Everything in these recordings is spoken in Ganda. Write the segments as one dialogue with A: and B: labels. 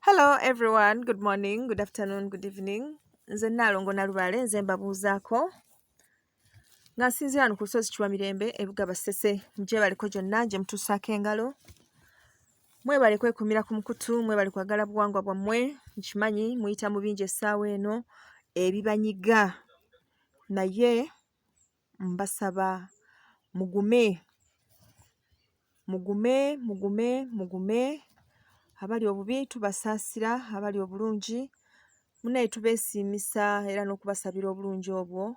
A: Hello everyone, good morning, good afternoon, good evening. Nze Nalongo Nalubale nze mbabuuzaako nga nsinzira wano ku lusozi Kiwamirembe ebuga Basese mugyebaliko gyonna gye mutuusaako engalo. Mwebale kwekumira ku mukutu, mwebale kwagala buwangwa bwammwe. Nkimanyi muyita mu bingi essaawa eno ebibanyiga, naye mbasaba mugume. Abali obubi tubasaasira, abali obulungi munaye tubeesiimisa era n'okubasabira obulungi obwo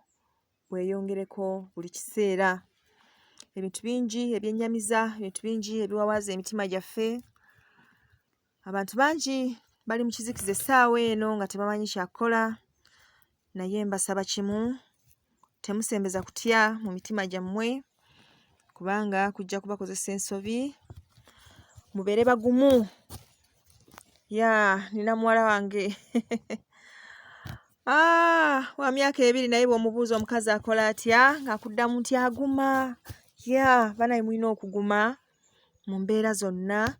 A: bweyongereko buli kiseera. Ebintu bingi ebyennyamiza, ebintu bingi ebiwawaaza emitima gyaffe. Abantu bangi bali mu kizikiza essaawa eno nga tebamanyi kyakukola, naye mbasaba kimu, temusembeza kutya mu mitima gyammwe kubanga kujja kubakozesa ensobi. Mubeere bagumu. Nina muwala wange wa myaka 2 naye bw'omubuuza omukazi akola atya ng'akuddamu nti aguma. Banaye mulina okuguma mu mbeera zonna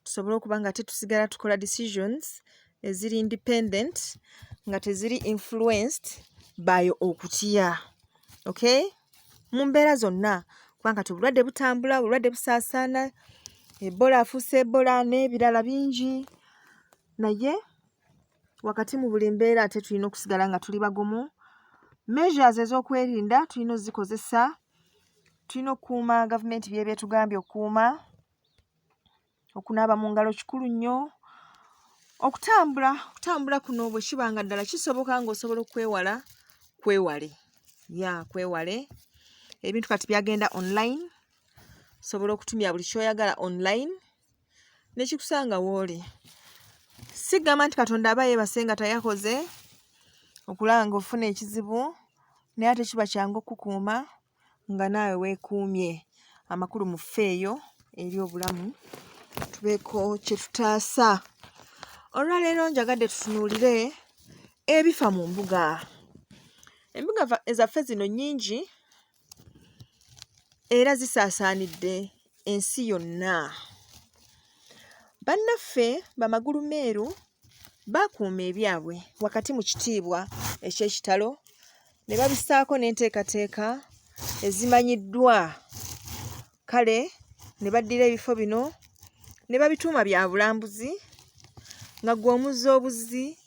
A: tusobole okuba nga tetusigala tukola decisions eziri independent nga teziri influenced by okutya. Okay? Mu mbeera zonna kubanga obulwadde butambula, obulwadde busaasaana, Ebola afuuse Ebola n'ebirala bingi. Naye wakati mu buli mbeera ate tulina okusigala nga tuli bagumu. Measures ez'okwerinda tulina ozikozesa. Tulina okukuuma gavumenti by'etugambye okukuuma, okunaaba mu ngalo kikulu nnyo, okutambula kuno bwe kiba nga ddala kisoboka ng'osobola okwewala, kwewale. Kwewale. Ebintu kati byagenda online, osobola okutumya buli ky'oyagala online ne kikusanga w'oli. Sigamba nti Katonda aba yeebase nga tayakoze okulaba ng'ofuna ekizibu, naye ate kiba kyangu okukuuma nga naawe weekuumye. Amakulu mu ffeeyo eri obulamu, tubeeko kye tutaasa. Olwaleero njagadde tutunuulire ebifa mu mbuga. Embuga ezaffe zino nnyingi era zisaasaanidde ensi yonna. Bannaffe bamagulu meeru baakuuma ebyabwe wakati mu kitiibwa eky'ekitalo ne babissaako n'enteekateeka ezimanyiddwa. Kale ne baddira ebifo bino ne babituuma bya bulambuzi nga gwe omuzza obuzi,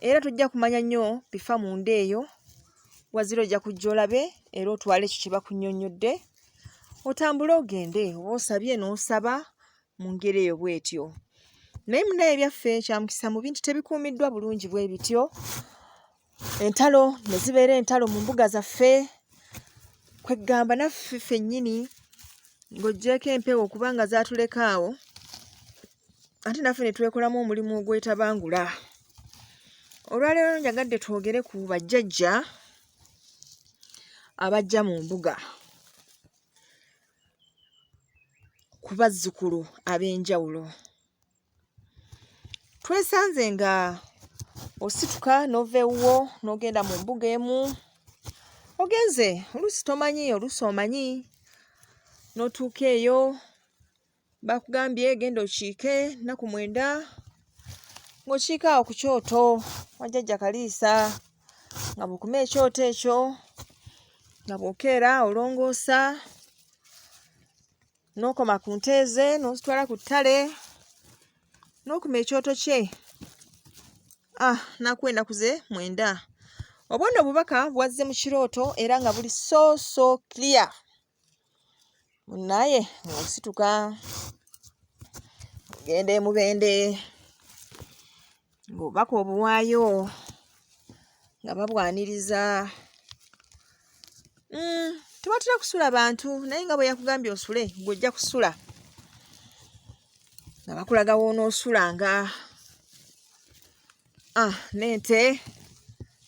A: era tojja kumanya nnyo bifa munda eyo, wazira ojja kujja olabe era otwale ekyo kye bakunnyonnyodde, otambule ogende, oba osabye n'osaba mu ngeri eyo bw'etyo. Naye munaye ebyaffe kya mukisa mu bintu tebikuumiddwa bulungi bwe bityo. Entalo ne zibeera entalo mu mbuga zaffe, kweggamba naffe ffennyini ng'oggyeko empewo okubanga zaatuleka awo, ate naffe ne twekolamu omulimu ogwetabangula. Olwaleero njagadde twogere ku bajjajja abajja mu mbuga, ku bazzukulu ab'enjawulo. Twesanze nga osituka n'ova ewuwo n'ogenda mu mbuga emu, ogenze oluusi tomanyi, oluusi omanyi, n'otuuka eyo bakugambye genda okiike nnaku 9, ng'okiika awo ku kyoto wajjajja Kaliisa, nga bw'okuma ekyoto ekyo, nga bw'okeera olongoosa n'okoma ku nte ze n'ozitwala ku ttale, n'okuma ekyoto kye nakuwa ennaku ze 9. Obwo nno obubaka bwazze mu kirooto era nga buli so clear. Naye ng'osituka ogenda emubende ng'obubaka obuwaayo nga babwaniriza. Tebatera kusula bantu, naye nga bwe yakugambye osule ng'ojja kusula, nga bakulaga w'onoosulanga. N'ente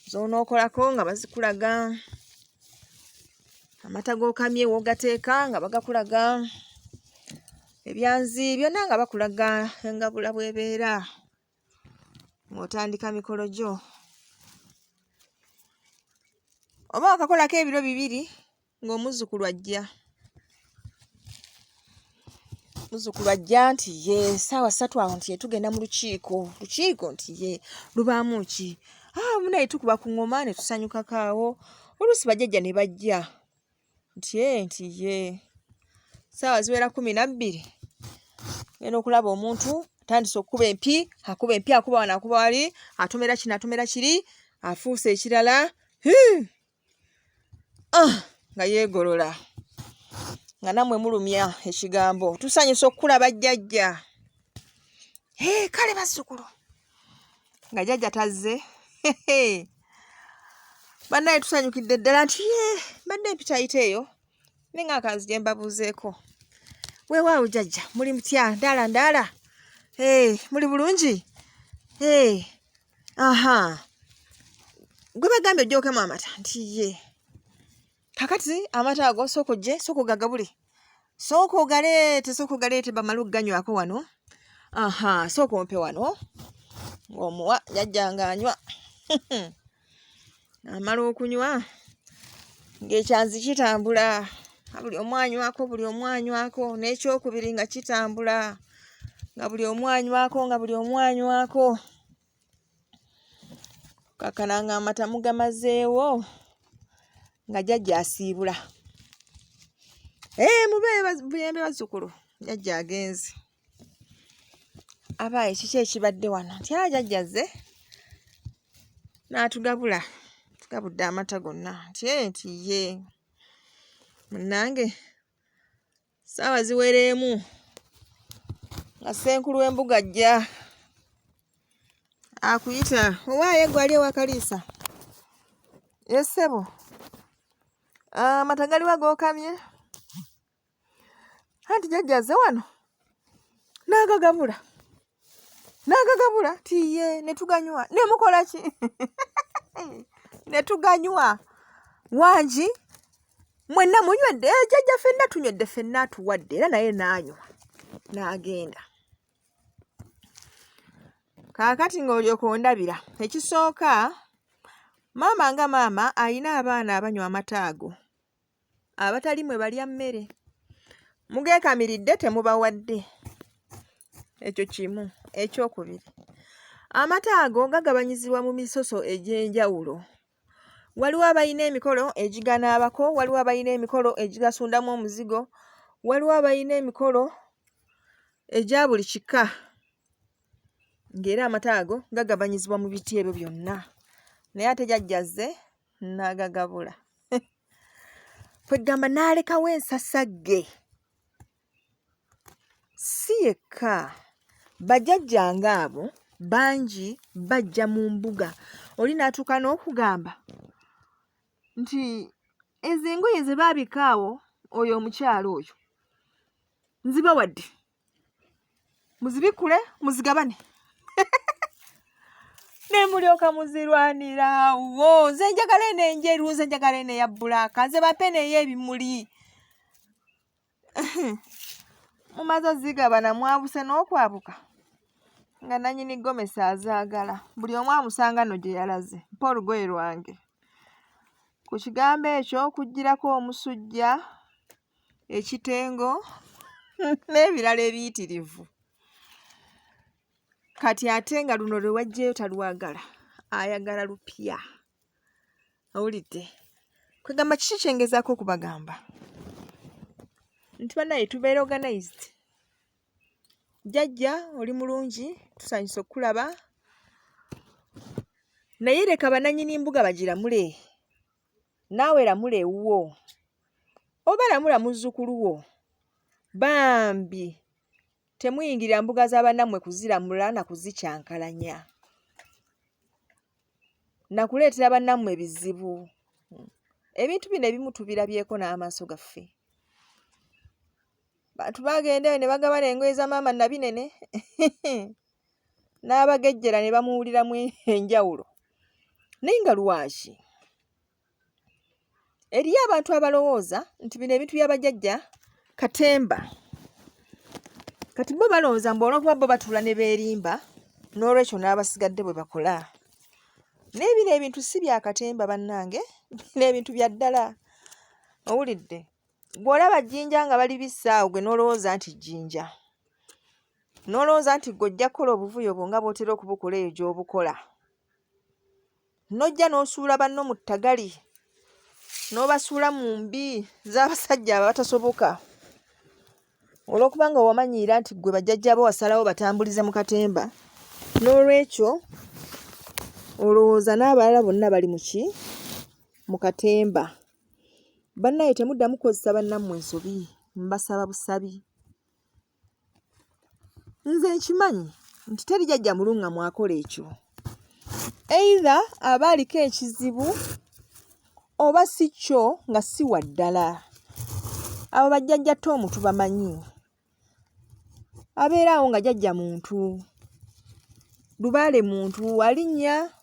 A: z'onookolako nga bazikulaga, amata g'okamye w'ogateeka nga bagakulaga, ebyanzi byonna nga bakulaga engabula bw'ebeera ng'otandika mikolo gyo. Oba wakakolako ebiro 2 ng'omuzzukulu ajja. muzzukulu ajja nti ye ssaawa 3 awo nti ye tugenda mu lukiiko nti ye lubaamu ki munaye tukuba ku ngoma ne tusanyukako awo oluusi bajjajja ne bajja nti ye ssaawa ziwera 12 genda okulaba omuntu atandise okukuba empi akuba wano akuba wali atomera kiri afuuse ekirala nga yeegolola nga nammwe mulumya ekigambo tusanyusa okukulaba jjajja kale bazzukulu nga jjajja tazze bannaye tusanyukidde ddala nti mbadde empitayita eyo nenga akanzi gye mbabuuzeeko weewaawo jjajja muli mutya ndaala muli bulungi gwe bagambye ojjookemu amata nti ye kakati amata ago sooka ogagabule sooka ogaleete bamale okuganywako wano sooka ompe wano ng'omuwa jjajja ng'anywa amala okunywa ng'ekyanzi kitambula buli omu anywako n'ekyokubiri nga kitambula nga buli omu anywako kakana nga amata mugamazeewo nga jjajja asiibula mubuyembe bazzukulu jjajja agenze abaaye kiki ekibadde wano nti jjajja azze n'atugabula tugabudde amata gonna nti ye munnange ssaawa ziwera emu nga ssenkulu w'embuga ajja akuyita owaaye gwe ali ewakaliisa ye ssebo amata galiwa gookamye anti jjajja azze wano n'agagabula tiye ne tuganywa ne mukola ki ne tuganywa wangi mwenna munywedde jjajja ffenna tunywedde ffenna atuwadde era naye n'anywa n'agenda kaakati ng'olyoka ondabira ekisooka maama alina abaana abanywa amata ago abatali mwe balya mmere mugeekamiridde temubawadde ekyo kimu ekyokubiri amata ago gagabanyizibwa mu misoso egy'enjawulo waliwo abalina emikolo egiganaabako waliwo abalina emikolo egigasundamu omuzigo waliwo abalina emikolo egya buli kika ng'era amata ago gagabanyizibwa mu biti ebyo byonna naye ate jjajja azze n'agagabula kwegamba n'alekawo ensasagge si yekka bajjajja ng'abo bangi bajja mu mbuga oli n'atuuka n'okugamba nti ezo engoye ze baabika awo oyo omukyalo oyo nzibawadde muzibikule muzigabane ne mulyoka muzirwanirawo nze njagala eno enjeru nze njagala eno eya bbulaaka nze bape n'ey'ebimuli mumaze ozigabana mwabuse n'okwabuka nga nannyini gomesa azaagala buli omu amusanga nno gye yalaze mpa olugoye lwange ku kigambo ekyo kugirako omusujja ekitengo n'ebirala ebiyitirivu kati ate nga luno lwe wajjayo talwagala ayagala lupya owulidde kwegamba kiki kyengezaako okubagamba nti bannaye tubeere organized jjajja oli mulungi tusanyusa okukulaba naye leka bannannyini mbuga bagiramule naawe lamula ewuwo oba lamula muzzukulu wo bambi temuyingirira mbuga za bannammwe kuziramula na kuzicyankalanya nakuleetera bannammwe ebizibu ebintu bino ebimu tubirabyeko n'amaaso gaffe bantu bagendayo ne bagabana engoye za maama nabinene n'abagejjera ne bamuwuliramu enjawulo naye nga lwaki eriyo abantu abalowooza nti bino ebintu by'abajjajja katemba kati bo balowooza mbu olw'okuba bo batuula ne beerimba n'olwekyo n'abasigadde bwe bakola naye bino ebintu si bya katemba bannange bino ebintu bya ddala owulidde bw'olaba jjinja nga bali bissaawo gwe n'olowooza nti jjinja. N'olowooza nti ggwe ojja kukola obuvuyo bwo nga bw'otera okubukola eyo gy'obukola. N'ojja n'osuula banno mu ttagali, n'obasuula mu mbi z'abasajja abatasoboka. Olw'okubanga wamanyiira nti ggwe bajjajja bo wasalawo batambulize mu katemba. N'olwekyo olowooza n'abalala bonna bali mu ki? Mu katemba. Bannaye temuddamu kukozesa bannammwe ensobi, mbasaba busabi. Nze nkimanyi nti teri jjajja mulungamu akola ekyo. Either aba aliko ekizibu oba si kyo nga si wa ddala. Abo bajjajja Tom tubamanyi. Abeera awo nga jjajja muntu. Lubaale muntu alinnya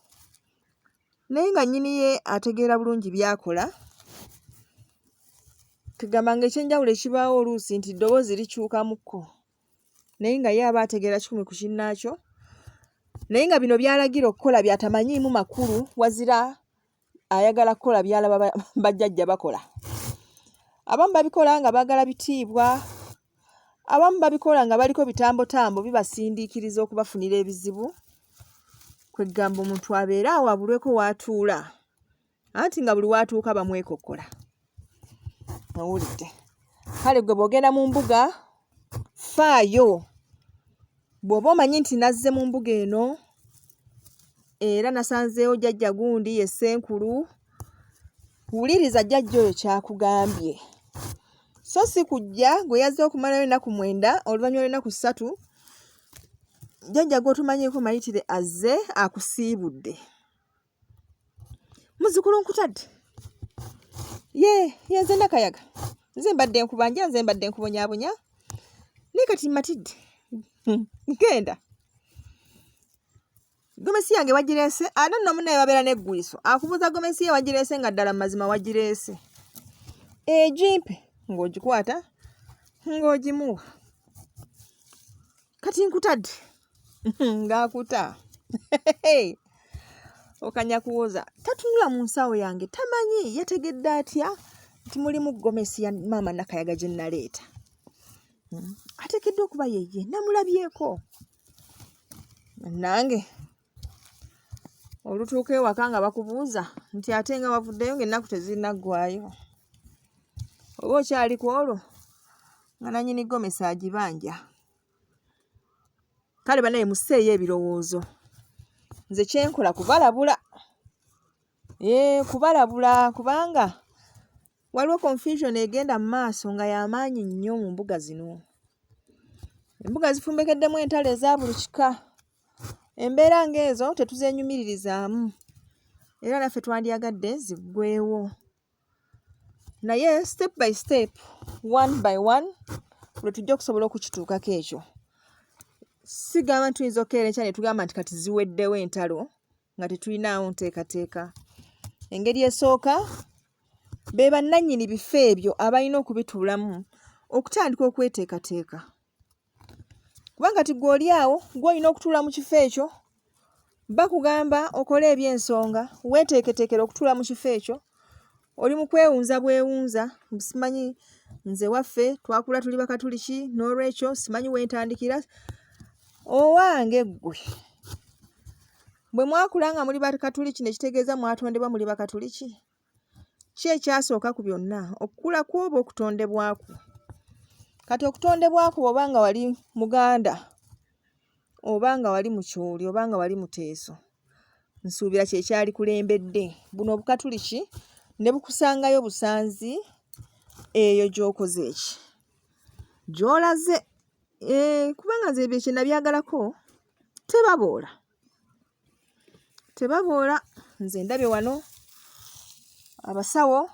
A: naye nga nnyini ye ategeera bulungi by'akola. Tugamba ng'ekyenjawulo ekibaawo oluusi nti ddoboozi likyukamukko. Naye nga ye aba ategeera kikumi ku kinnaakyo. Naye nga bino by'alagira okukola by'atamanyiimu makulu wazira ayagala kukola by'alaba bajjajja bakola. Abamu babikola nga baagala bitiibwa. Abamu babikola nga baliko bitambotambo bibasindiikiriza okubafunira ebizibu. Kwe ggamba omuntu abeera awo abulweko w'atuula. Anti nga buli w'atuuka bamwekokkola. Owulidde. Kale gwe bw'ogenda mu mbuga, faayo. Bw'oba omanyi nti nazze mu mbuga eno era nasanzeewo jjajja gundi ye Ssenkulu, wuliriza jjajja oyo kyakugambye. So si kujja gwe yazze okumalayo ennaku 9 oluvannyuma lw'ennaku 3 jjajja gw'otomanyiiko mayitire azze akusiibudde. Muzzukulu nkutadde. Ye nze Nakayaga. Nze mbadde nkubanja, nze mbadde nkubonyaabonya. Naye kati mmatidde. Ngenda. Gomesi yange wagireese? Ate nno munnaye wabeera n'eggwiiso. Akubuuza gomesi ye wagireese nga ddala mu mazima wagireese. Egimpe ng'ogikwata ng'ogimuwa. Kati nkutadde. Ng'akuta. Okanya kuwoza. Tatunula mu nsawo yange. Tamanyi yategedde atya nti mulimu gomesi ya maama Nakayaga gye naleeta. Ateekeddwa okuba yeye. Namulabyeko. Nange olutuuka ewaka nga bakubuuza nti ate nga wavuddeyo ng'ennaku tezinnaggwaayo. Oba okyali ku olwo nga nannyini gomesi agibanja. Kale bannaye musseeyo ebirowoozo. Nze kyenkola kubalabula. Kubalabula kubanga waliwo confusion egenda mu maaso nga y'amaanyi nnyo mu mbuga zino. Embuga zifumbekeddemu entalo eza buli kika. Embeera ng'ezo tetuzeenyumiririzaamu. Era naffe twandyagadde ziggweewo. Naye step by step, one by one, lwe tujja okusobola okukituukako ekyo. Sigamba nti tuyinza okukeera enkya ne tugamba nti kati ziweddewo entalo nga tetulinaawo nteekateeka. Engeri esooka be bannannyini bifo ebyo abalina okubituulamu okutandika okweteekateeka. Kubanga kati ggwe oli awo gw'olina okutuula mu kifo ekyo, bakugamba okole eby'ensonga, weeteeketeekera okutuula mu kifo ekyo, oli mu kwewunza bwewunza, simanyi nze waffe twakula tuli bakatuliki n'olwekyo simanyi wentandikira. Owange ggwe bwe mwakula nga muli bakatuliki ne kitegeeza mwatondebwa muli bakatuliki, ki ekyasooka ku byonna? Okukula kw'oba okutondebwako. Kati okutondebwako oba nga wali Muganda, oba nga wali Mukyoli, oba nga wali Muteeso, nsuubira kye kyali kulembedde. Buno obukatuliki ne bukusangayo busanzi eyo gy'okoze eki, gy'olaze. Kubanga nze ebyo kye nabyagalako tebaboola. Tebaboola. Nze ndabye wano abasawo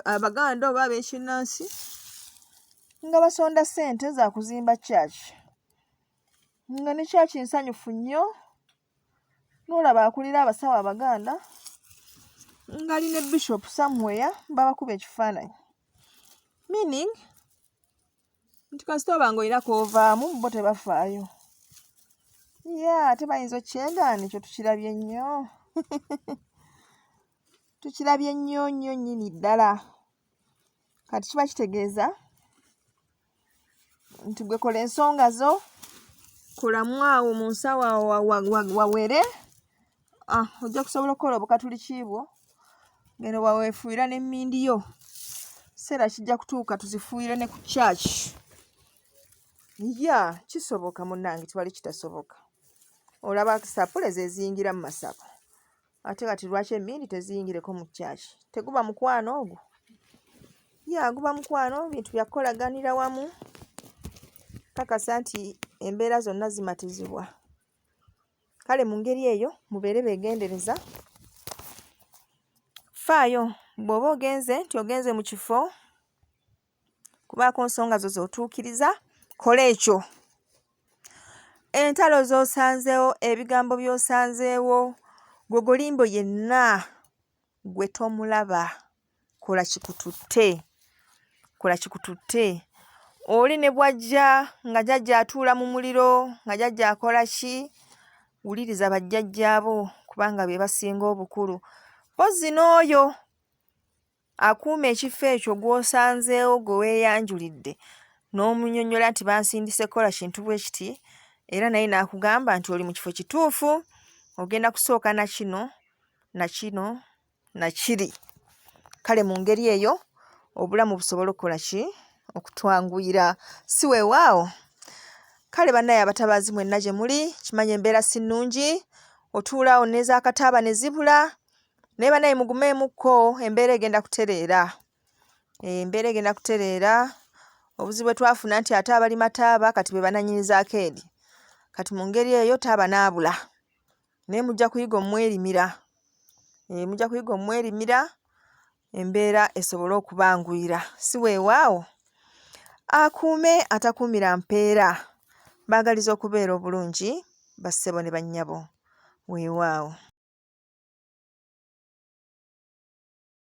A: Abaganda oba ab'ekinnansi nga basonda ssente za kuzimba kyaki. Nga ne kyaki nsanyufu nnyo. N'olaba akulira abasawo Abaganda ng'ali ne Bishop somewhere babakuba ekifaananyi. Meaning nti kasita oba ng'olina kw'ovaamu bo tebafaayo. Ate bayinza okukyengaana ekyo tukirabye nnyo. Tukirabye nnyo nnyo nnyini ddala. kati kiba kitegeeza nti gwe kola ensonga zo, kolamu awo mu nsawo awo wawere, ojja kusobola okukola obukatuli kiibwo, ngeno waweefuuyira n'emmindi yo. Kiseera kijja kutuuka tuzifuuyire ne ku church. Kisoboka munnange, tiwali kitasoboka. Olaba sapule ze ziyingira mu masabo, ate kati lwaki emmindi teziyingireko mu church? Teguba mukwano ogwo? Guba mukwano, bintu bya kukolaganira wamu. Kakasa nti embeera zonna zimatizibwa. Kale mu ngeri eyo mubeere beegendereza. Faayo bw'oba ogenze mu kifo kubaako nsonga zo z'otuukiriza, kola ekyo. Entalo z'osanzeewo, ebigambo by'osanzeewo, gogolimbo yenna gwe tomulaba, kola kikututte. Oli ne bw'ajja nga jjajja atuula mu muliro, nga jjajja akola ki? Wuliriza bajjajjaabo kubanga be basinga obukulu. Mpozzi n'oyo akuuma ekifo ekyo gw'osanzeewo, gwe weeyanjulidde, n'omunnyonnyola nti bansindise kola kintu bwe kiti, era naye n'akugamba nti oli mu kifo kituufu, ogenda kusooka na kino, na kino, na kiri. Kale mu ngeri eyo obulamu busobola okukola ki? Okutwanguyira. Si weewaawo. Kale bannaye abatabaazi mwenna gye muli, kimanye embeera si nnungi, otuulaawo n'ez'akataaba ne zibula, naye bannaye mugumeemukko, embeera egenda kutereera. Obuzibu bwe twafuna nti ate abalima taaba kati be bananyinizaako eri. Kati mu ngeri eyo taaba n'abula, naye mujja kuyiga omwerimira, embeera esobole okubanguyira. Si weewaawo. Akuume atakuumira mpeera. Baagaliza okubeera obulungi, bassebo ne bannyabo. Weewaawo.